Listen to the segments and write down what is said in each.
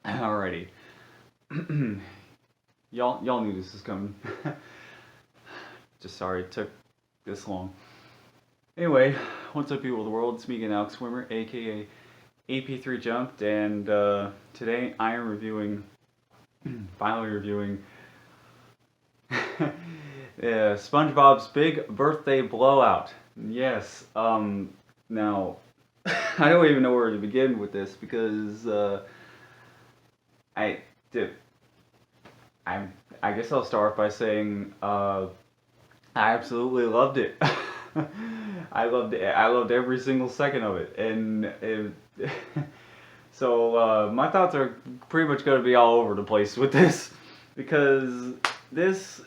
Alrighty. Y'all knew this was coming. Just sorry it took this long. Anyway, what's up, people of the world? It's me again, Alex Swimmer, aka AP3 Jumped, and today I am reviewing, finally reviewing, SpongeBob's Big Birthday Blowout. Yes. Now, I don't even know where to begin with this because I did. I guess I'll start by saying I absolutely loved it. I loved it. I loved every single second of it, so my thoughts are pretty much going to be all over the place with this because this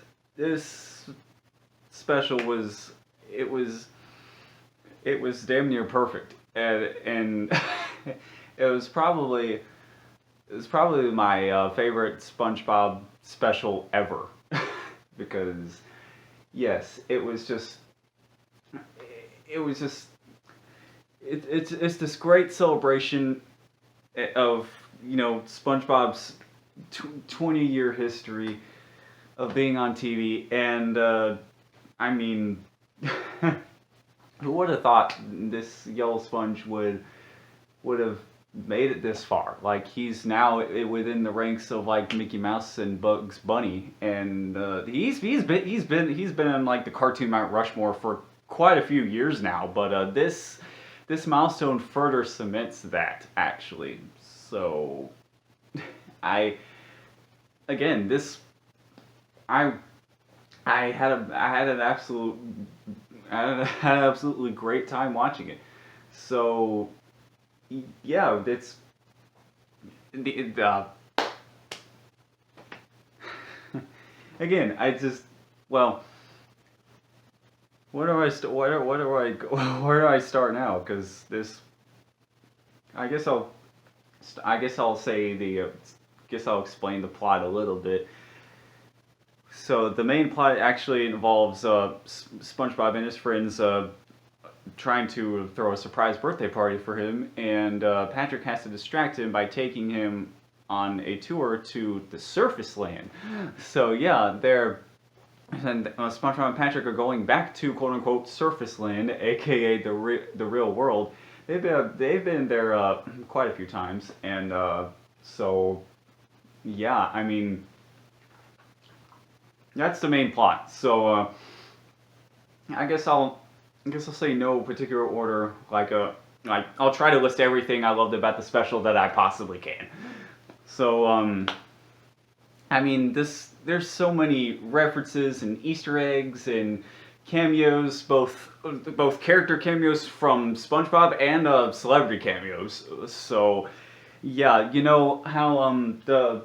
special was damn near perfect, and it was probably my favorite SpongeBob special ever because yes, it's this great celebration of SpongeBob's 20-year history of being on TV, and I mean, who would have thought this yellow sponge would have made it this far? Like, he's now within the ranks of like Mickey Mouse and Bugs Bunny, and he's been in like the cartoon Mount Rushmore for quite a few years now. But this milestone further cements that, actually. So I again this I had an absolutely great time watching it. So yeah, it's again, I just, well, where do I start now? Because this, I guess I'll say guess I'll explain the plot a little bit. So the main plot actually involves SpongeBob and his friends trying to throw a surprise birthday party for him, and Patrick has to distract him by taking him on a tour to the surface land. So yeah, SpongeBob and Patrick are going back to quote unquote surface land, aka the real world. They've been there quite a few times, and so yeah, I mean, that's the main plot. So I guess I'll say no particular order. Like I'll try to list everything I loved about the special that I possibly can. So I mean, there's so many references and Easter eggs and cameos, both character cameos from SpongeBob and celebrity cameos. So yeah, you know how the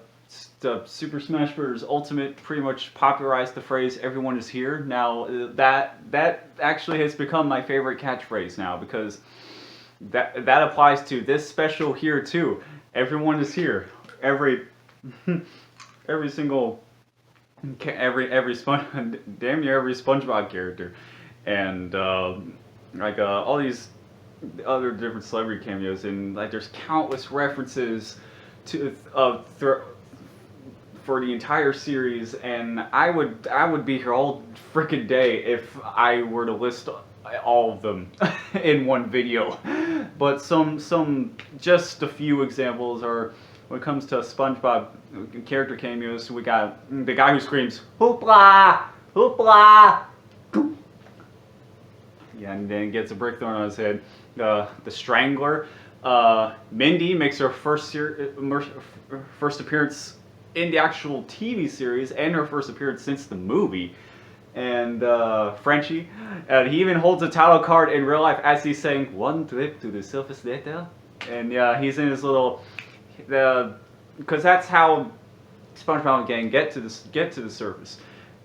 Super Smash Bros. Ultimate pretty much popularized the phrase "everyone is here." Now that actually has become my favorite catchphrase now, because that applies to this special here too. Everyone is here. Every single damn near every SpongeBob character, and all these other different celebrity cameos, and like there's countless references to for the entire series, and I would be here all freaking day if I were to list all of them in one video. But just a few examples are, when it comes to SpongeBob character cameos, we got the guy who screams "Hoopla! Hoopla!" Yeah, and then gets a brick thrown on his head. The Strangler. Mindy makes her first appearance in the actual TV series, and her first appearance since the movie. And Frenchie, he even holds a title card in real life as he's saying "one trip to the surface later," and yeah, he's in his little because that's how SpongeBob and gang get to the surface,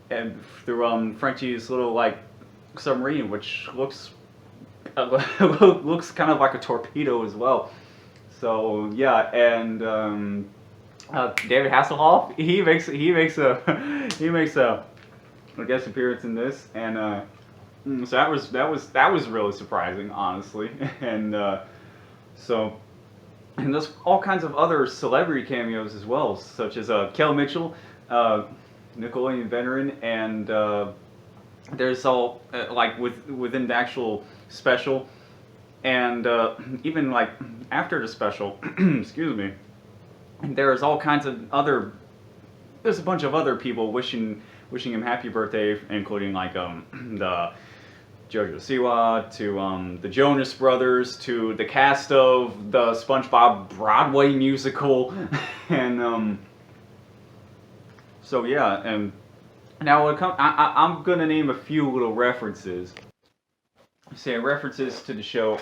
and through Frenchie's little like submarine, which looks kind of like a torpedo as well. So yeah, and David Hasselhoff, he makes a guest appearance in this, and so that was really surprising, honestly, and so And there's all kinds of other celebrity cameos as well, such as Kel Mitchell, Nickelodeon veteran, and there's all like within the actual special, and even like after the special, excuse me, there's all kinds of other. There's a bunch of other people wishing him happy birthday, including like the Jojo Siwa, to the Jonas Brothers, to the cast of the SpongeBob Broadway musical, and so yeah, and now I'm gonna name a few little references. Say references to the show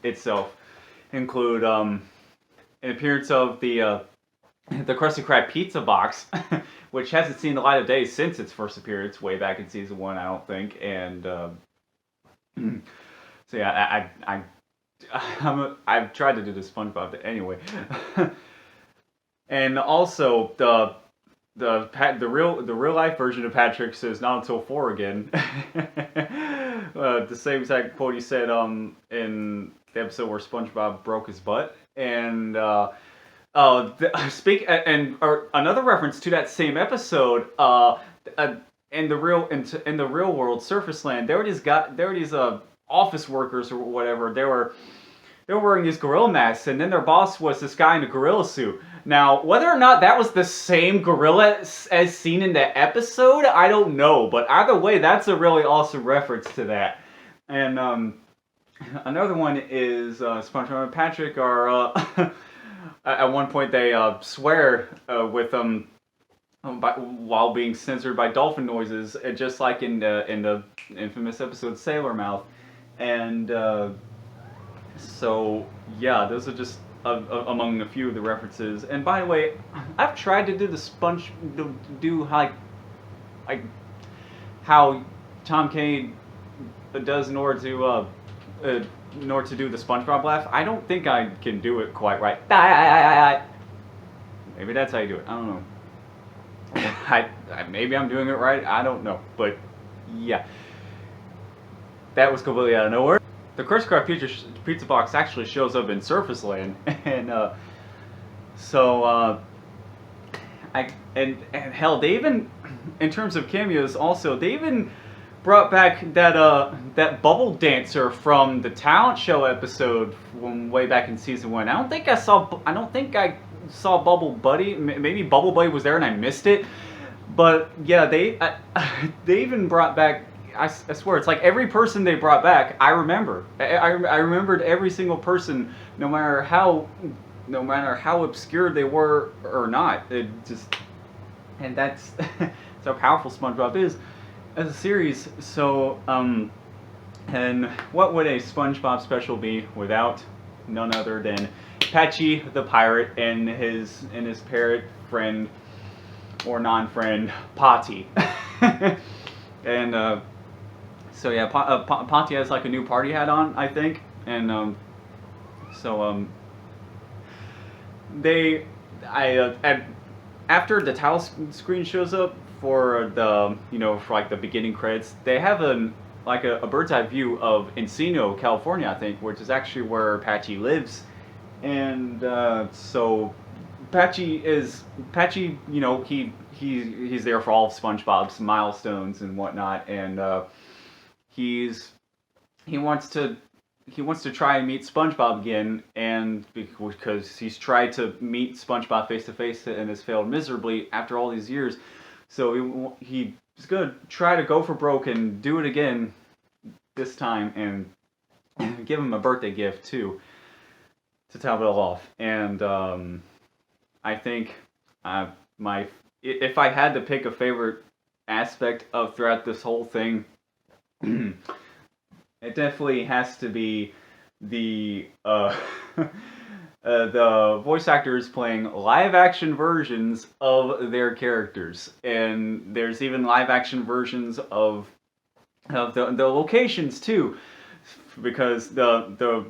itself include an appearance of the Krusty Krab pizza box, which hasn't seen the light of day since its first appearance way back in season 1, I don't think, and. So yeah, I've tried to do the SpongeBob anyway, and also the real life version of Patrick says not until 4 again. The same exact quote he said in the episode where SpongeBob broke his butt, and another reference to that same episode. In the real world, Surface Land, there were these office workers or whatever. They were wearing these gorilla masks, and then their boss was this guy in a gorilla suit. Now, whether or not that was the same gorilla as seen in the episode, I don't know. But either way, that's a really awesome reference to that. And another one is SpongeBob and Patrick are at one point they swear with while being censored by dolphin noises, just like in the infamous episode Sailor Mouth, and so yeah, those are just among a few of the references. And by the way, I've tried to do do like how Tom Kane does in order to do the SpongeBob laugh. I don't think I can do it quite right. Maybe that's how you do it. I don't know. Maybe I'm doing it right. I don't know, but yeah, that was completely out of nowhere. The Krusty Krab pizza box actually shows up in Surface Land, and hell, they even, in terms of cameos, also they even brought back that bubble dancer from the talent show episode from way back in season 1. I don't think I saw Bubble Buddy. Maybe Bubble Buddy was there and I missed it. But yeah, they even brought back. I swear, it's like every person they brought back, I remember. I remembered every single person, no matter how obscure they were or not. It just, and that's how powerful SpongeBob is as a series. So and what would a SpongeBob special be without none other than Patchy the pirate and his parrot friend or non-friend Potty. And so yeah, Potty has like a new party hat on, I think, and after the title screen shows up for the for like the beginning credits, they have a bird's eye view of Encino, California, I think, which is actually where Patchy lives. And so Patchy, he's there for all of SpongeBob's milestones and whatnot, and he wants to try and meet SpongeBob again, and because he's tried to meet SpongeBob face to face and has failed miserably after all these years, so he's gonna try to go for broke and do it again this time, and give him a birthday gift too, to top it all off. And I think if I had to pick a favorite aspect of throughout this whole thing, it definitely has to be the voice actors playing live action versions of their characters, and there's even live action versions of the locations too, because the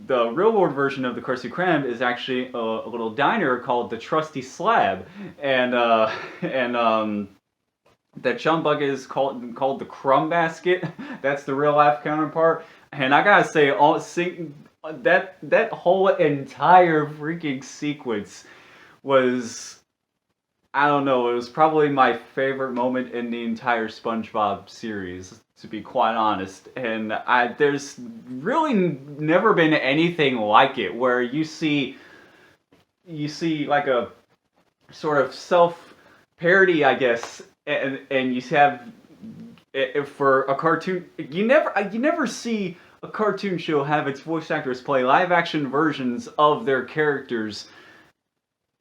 real world version of the Krusty Krab is actually a little diner called the Trusty Slab, and the Chum Bug is called the Crumb Basket. That's the real life counterpart. And I gotta say, that whole entire freaking sequence was, I don't know, it was probably my favorite moment in the entire SpongeBob series, to be quite honest. And there's really never been anything like it where you see like a sort of self parody, I guess, and you have for a cartoon, you never see a cartoon show have its voice actors play live action versions of their characters,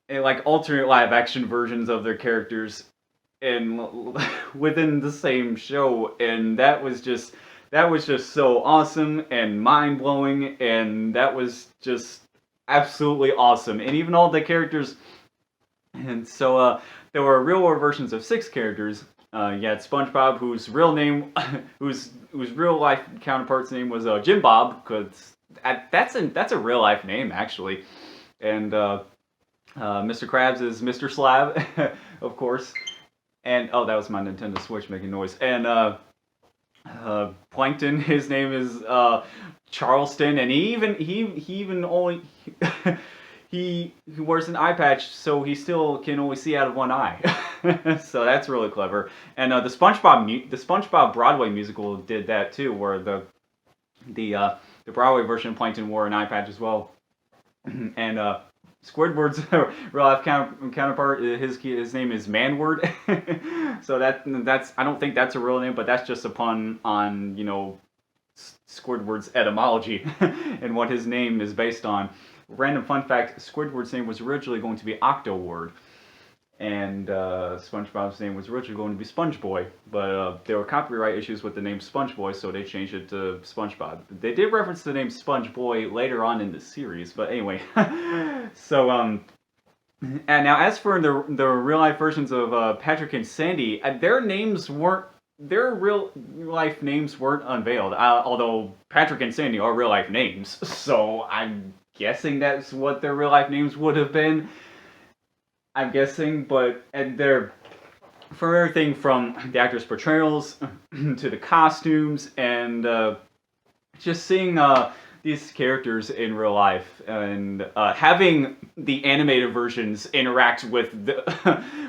and like alternate live action versions of their characters in within the same show, and that was just so awesome and mind blowing, and that was just absolutely awesome. And even all the characters, and so there were real world versions of 6 characters. You had SpongeBob, whose real name, whose real life counterpart's name was Jim Bob, because that's a real life name actually, and Mr. Krabs is Mr. Slab, of course, and oh, that was my Nintendo Switch making noise, and Plankton, his name is Charleston, and he even only he wears an eye patch, so he still can only see out of one eye. So that's really clever. And the SpongeBob Broadway musical did that too, where the Broadway version of Plankton wore an eye patch as well. And Squidward's real life counterpart, his name is Manward. So that's I don't think that's a real name, but that's just a pun on Squidward's etymology and what his name is based on. Random fun fact: Squidward's name was originally going to be Octoward, and SpongeBob's name was originally going to be Spongeboy, but there were copyright issues with the name Spongeboy, so they changed it to SpongeBob. They did reference the name Spongeboy later on in the series, but anyway. So and now as for the real life versions of Patrick and Sandy, their real life names weren't unveiled. Although Patrick and Sandy are real life names, so I'm guessing that's what their real life names would have been. I'm guessing, and they're for everything from the actors' portrayals to the costumes, and just seeing these characters in real life, and having the animated versions interact with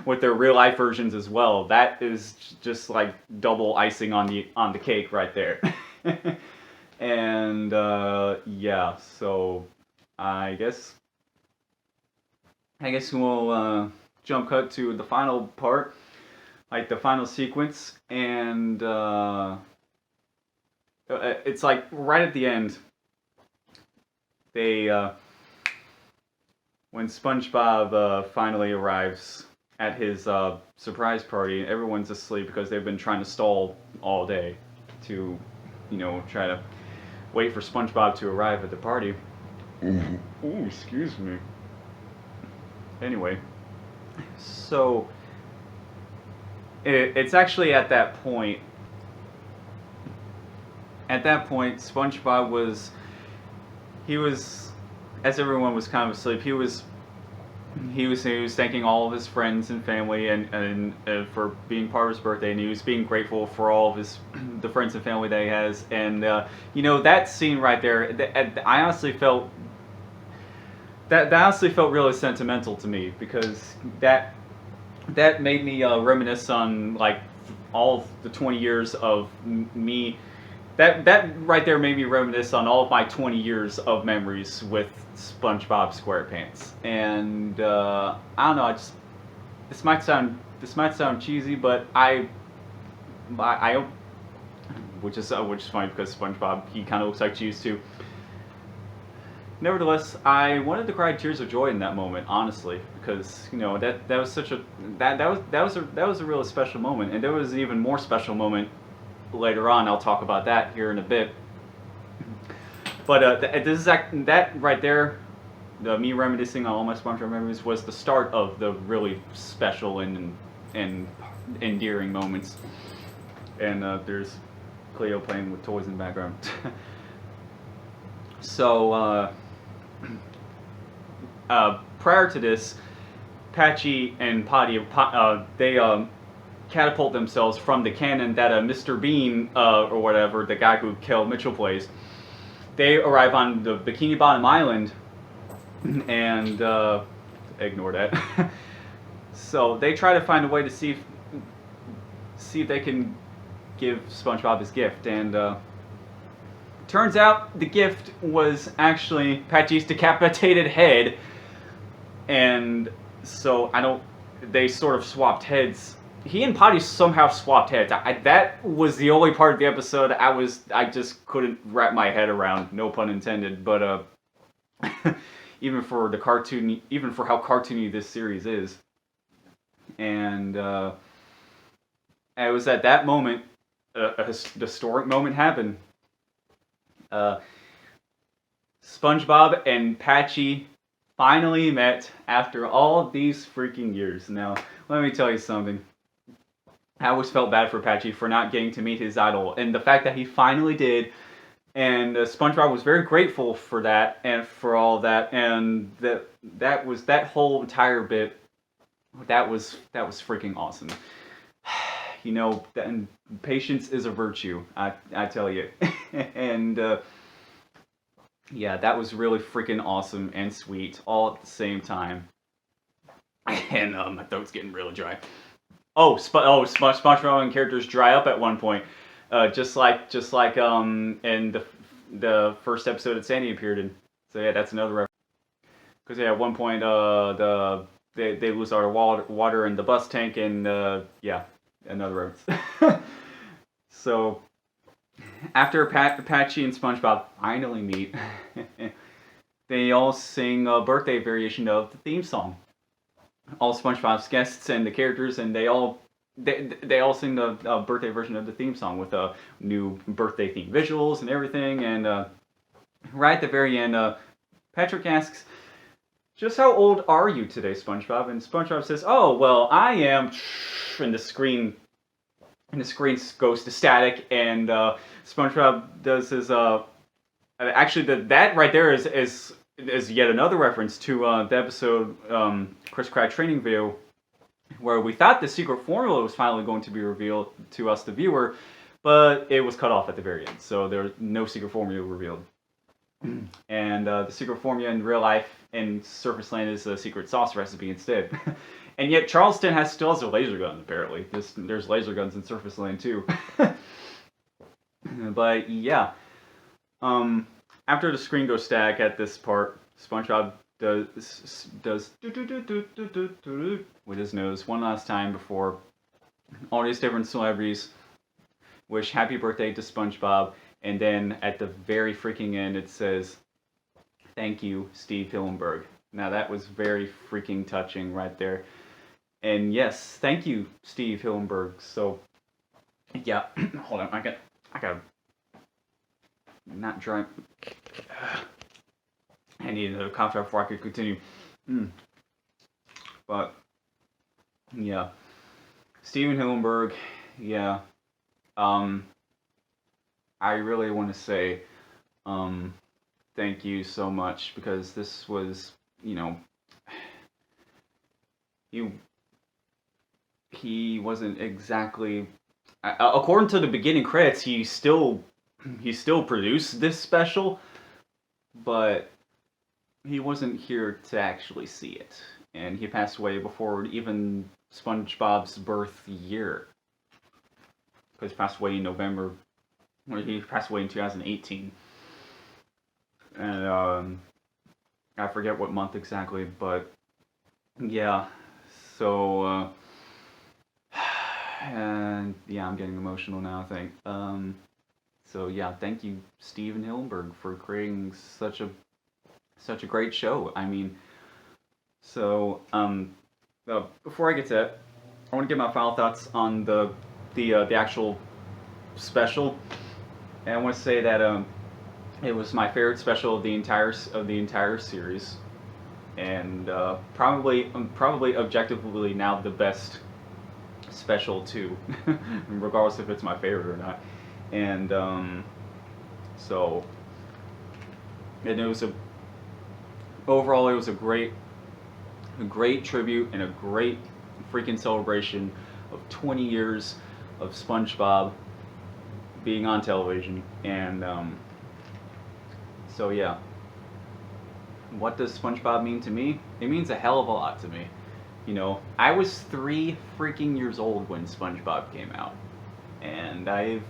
with their real life versions as well. That is just like double icing on the cake right there. And yeah, so I guess we'll jump cut to the final part, like the final sequence, and it's like right at the end. When SpongeBob finally arrives at his surprise party, everyone's asleep because they've been trying to stall all day to, try to wait for SpongeBob to arrive at the party. Ooh, excuse me. Anyway, so it's actually at that point. SpongeBob was, as everyone was kind of asleep, he was thanking all of his friends and family and for being part of his birthday, and he was being grateful for all of the friends and family that he has, and that scene right there, I honestly felt really sentimental to me, because that made me reminisce on like all of the 20 years of me. That right there made me reminisce on all of my 20 years of memories with SpongeBob SquarePants, and I don't know. This might sound cheesy, but I which is funny because SpongeBob, he kind of looks like cheese too. Nevertheless, I wanted to cry tears of joy in that moment, honestly, because that was such a that was a really special moment, and there was an even more special moment later on. I'll talk about that here in a bit. But that right there, me reminiscing on all my SpongeBob memories, was the start of the really special and endearing moments. And there's Cleo playing with toys in the background. So prior to this, Patchy and Potty, they catapult themselves from the cannon that Mr. Bean, or whatever, the guy who Kel Mitchell plays, they arrive on the Bikini Bottom Island, and ignore that. So they try to find a way to see if they can give SpongeBob his gift, and turns out the gift was actually Patchy's decapitated head, and so they sort of swapped heads. He and Potty somehow swapped heads. That was the only part of the episode I just couldn't wrap my head around. No pun intended. But even for how cartoony this series is, and it was at that moment a historic moment happened. SpongeBob and Patchy finally met after all these freaking years. Now, let me tell you something. I always felt bad for Patchy for not getting to meet his idol, and the fact that he finally did, and SpongeBob was very grateful for that and for all of that, and that whole entire bit, that was freaking awesome. You know, and patience is a virtue, I tell you, and yeah, that was really freaking awesome and sweet all at the same time, and my throat's getting really dry. SpongeBob and characters dry up at one point, just like in the first episode that Sandy appeared in. So yeah, that's another reference. Because yeah, at one point they lose our water in the bus tank, and yeah, another reference. So after Patchy and SpongeBob finally meet, they all sing a birthday variation of the theme song. All SpongeBob's guests and the characters, and they all sing the birthday version of the theme song with new birthday themed visuals and everything. And right at the very end, Patrick asks, "Just how old are you today, SpongeBob?" And SpongeBob says, "Oh, well, I am," and the screen goes to static, and SpongeBob does his actually that right there is yet another reference to the episode Chris Pratt training video, where we thought the secret formula was finally going to be revealed to us, the viewer, but it was cut off at the very end, so there was no secret formula revealed. And the secret formula in real life in Surface Land is a secret sauce recipe instead. And yet Charleston still has a laser gun, apparently. There's laser guns in Surface Land too. But yeah. After the screen goes static at this part, SpongeBob does with his nose one last time before all these different celebrities wish happy birthday to SpongeBob, and then at the very freaking end it says, "Thank you, Steve Hillenburg." Now that was very freaking touching right there. And yes, thank you, Steve Hillenburg. So yeah, hold on, I got not dry. I need a cough drop before I could continue. But yeah, Steven Hillenburg. Yeah, I really want to say thank you so much, because this was, you know, he wasn't exactly, according to the beginning credits, he still produced this special, but he wasn't here to actually see it, and he passed away before even SpongeBob's birth year, because he passed away in November. He passed away in 2018, and I forget what month exactly, but yeah. So and yeah, I'm getting emotional now, I think. So yeah, thank you, Steven Hillenburg, for creating such a great show. I mean, so before I get to that, I want to give my final thoughts on the actual special, and I want to say that it was my favorite special of the entire series, and probably objectively now the best special too, regardless if it's my favorite or not. And so, and overall it was a great tribute and a great freaking celebration of 20 years of SpongeBob being on television. And So yeah, what does SpongeBob mean to me? It means a hell of a lot to me. You know, I was 3 freaking years old when SpongeBob came out, and I've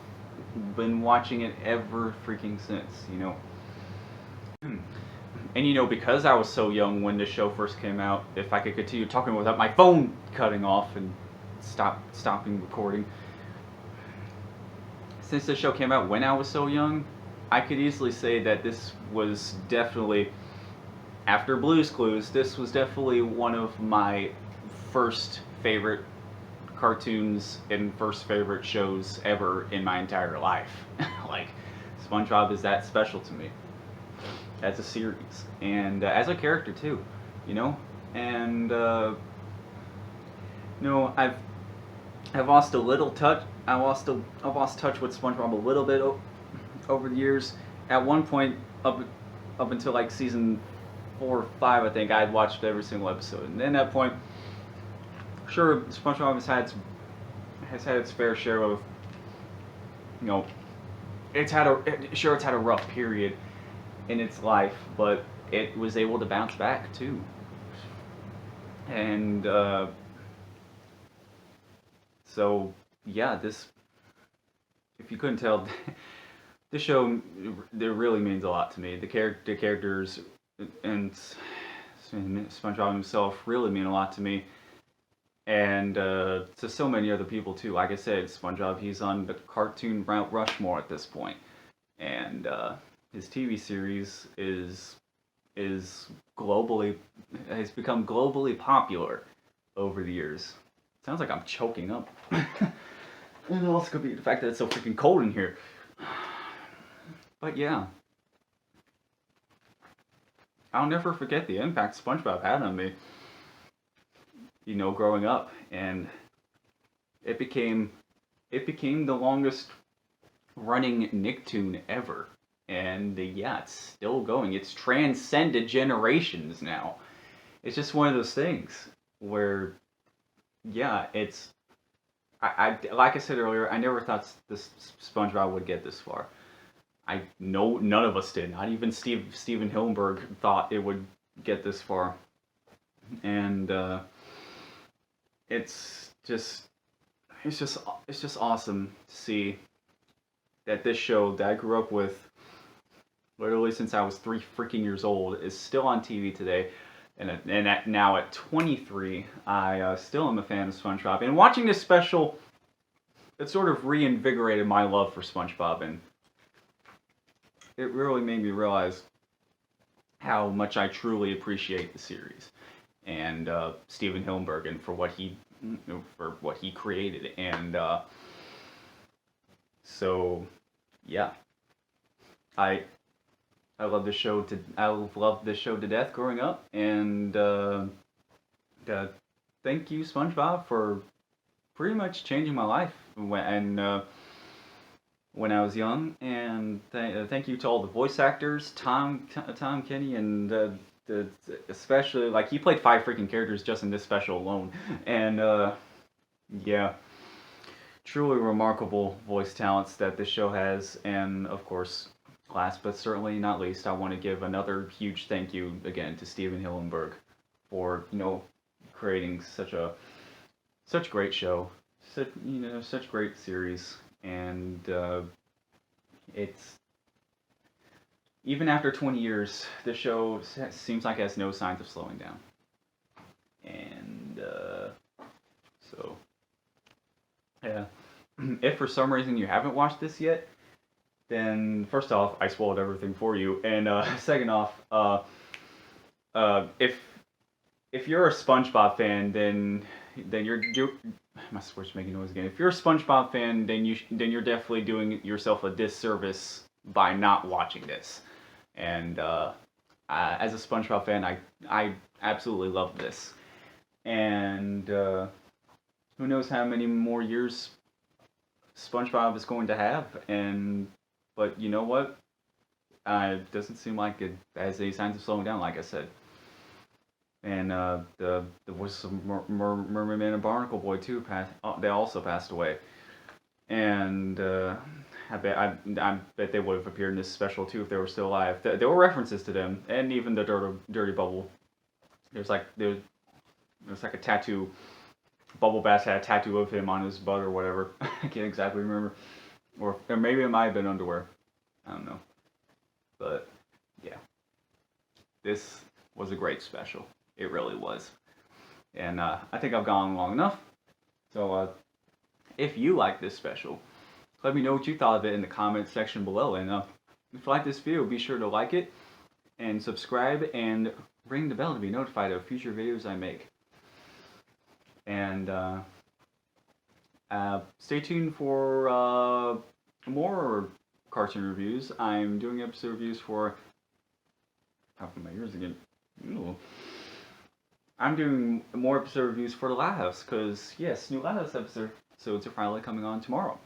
been watching it ever freaking since. You know, and you know, because I was so young when the show first came out, if I could continue talking without my phone cutting off and stopping recording, since the show came out when I was so young, I could easily say that this was definitely, after Blue's Clues, this was definitely one of my first favorite cartoons and first favorite shows ever in my entire life. Like, SpongeBob is that special to me as a series and as a character too, you know. And you know, I've lost a little touch. I've lost touch with SpongeBob a little bit over the years. At one point, up until like season 4 or 5, I think I had watched every single episode, and then at that point, sure, SpongeBob has had its fair share of, you know, it's had a rough period in its life, but it was able to bounce back too. And so yeah, this, if you couldn't tell, this show, it really means a lot to me. The characters and SpongeBob himself really mean a lot to me, and to so many other people too. Like I said, SpongeBob, he's on the cartoon Mount Rushmore at this point, and his TV series is globally has become globally popular over the years. Sounds like I'm choking up. And it also could be the fact that it's so freaking cold in here. But yeah, I'll never forget the impact SpongeBob had on me, you know, growing up, and it became the longest running Nicktoon ever. And yeah, it's still going. It's transcended generations now. It's just one of those things where, yeah, it's, I like I said earlier, I never thought this SpongeBob would get this far. I know none of us did. Not even Steven Hillenburg thought it would get this far. And it's just awesome to see that this show that I grew up with literally since I was 3 freaking years old is still on TV today. And now at 23, I still am a fan of SpongeBob. And watching this special, it sort of reinvigorated my love for SpongeBob, and it really made me realize how much I truly appreciate the series and Steven Hillenburg for what he created. And so yeah, I love this show to death growing up, and thank you, SpongeBob, for pretty much changing my life when I was young, and thank you to all the voice actors, Tom Kenny, and especially, like, he played 5 freaking characters just in this special alone, and yeah, truly remarkable voice talents that this show has. And of course, last but certainly not least, I want to give another huge thank you again to Steven Hillenburg for, you know, creating such great show, such great series. And it's, even after 20 years, the show seems like it has no signs of slowing down. And so yeah, if for some reason you haven't watched this yet, then first off, I spoiled everything for you, and second off, if you're a SpongeBob fan, then you're my sports making noise again. If you're a SpongeBob fan, then you're definitely doing yourself a disservice by not watching this. And as a SpongeBob fan, I absolutely love this. And who knows how many more years SpongeBob is going to have. But you know what? It doesn't seem like it has any signs of slowing down, like I said. And the voices of Mermaid Man and Barnacle Boy too they also passed away. And I bet they would have appeared in this special too if they were still alive. There were references to them, and even the Dirty Bubble. There's like a tattoo. Bubble Bass had a tattoo of him on his butt or whatever. I can't exactly remember, or maybe it might have been underwear. I don't know, but yeah, this was a great special. It really was, and I think I've gone long enough. So if you like this special, let me know what you thought of it in the comments section below. And if you like this video, be sure to like it and subscribe and ring the bell to be notified of future videos I make. And stay tuned for more cartoon reviews. I'm doing episode reviews for... How come my ears again? Ooh. I'm doing more episode reviews for The Lighthouse, because, yes, new Lighthouse episodes are finally coming on tomorrow.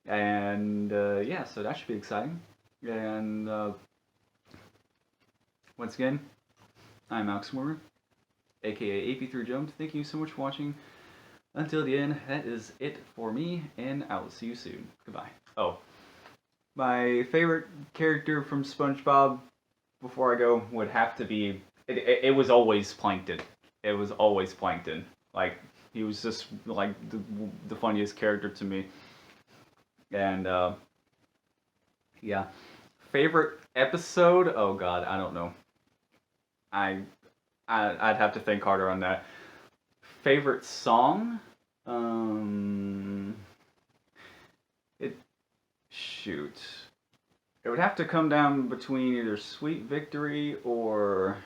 And, yeah, so that should be exciting. And, once again, I'm Alex Moore, aka AP3 Jones. Thank you so much for watching. Until the end, that is it for me, and I will see you soon. Goodbye. Oh, my favorite character from Spongebob, before I go, would have to be... It was always Plankton. It was always Plankton. Like, he was just, like, the funniest character to me. And, yeah. Favorite episode? Oh god, I don't know. I'd have to think harder on that. Favorite song? Shoot. It would have to come down between either Sweet Victory or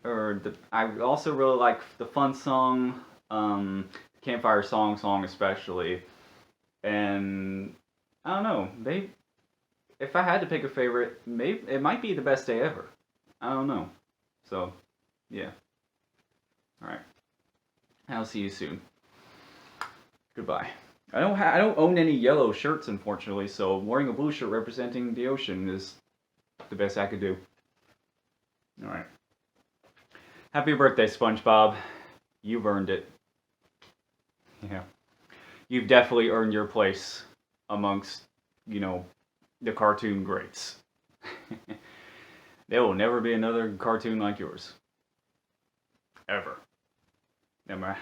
I also really like the fun song, Campfire Song especially. And I don't know, if I had to pick a favorite, maybe it might be The Best Day Ever. I don't know. So, yeah. Alright. I'll see you soon. Goodbye. I don't own any yellow shirts, unfortunately, so wearing a blue shirt representing the ocean is the best I could do. Alright. Happy birthday, SpongeBob. You've earned it. Yeah. You've definitely earned your place amongst, you know, the cartoon greats. There will never be another cartoon like yours. Ever. Never mind.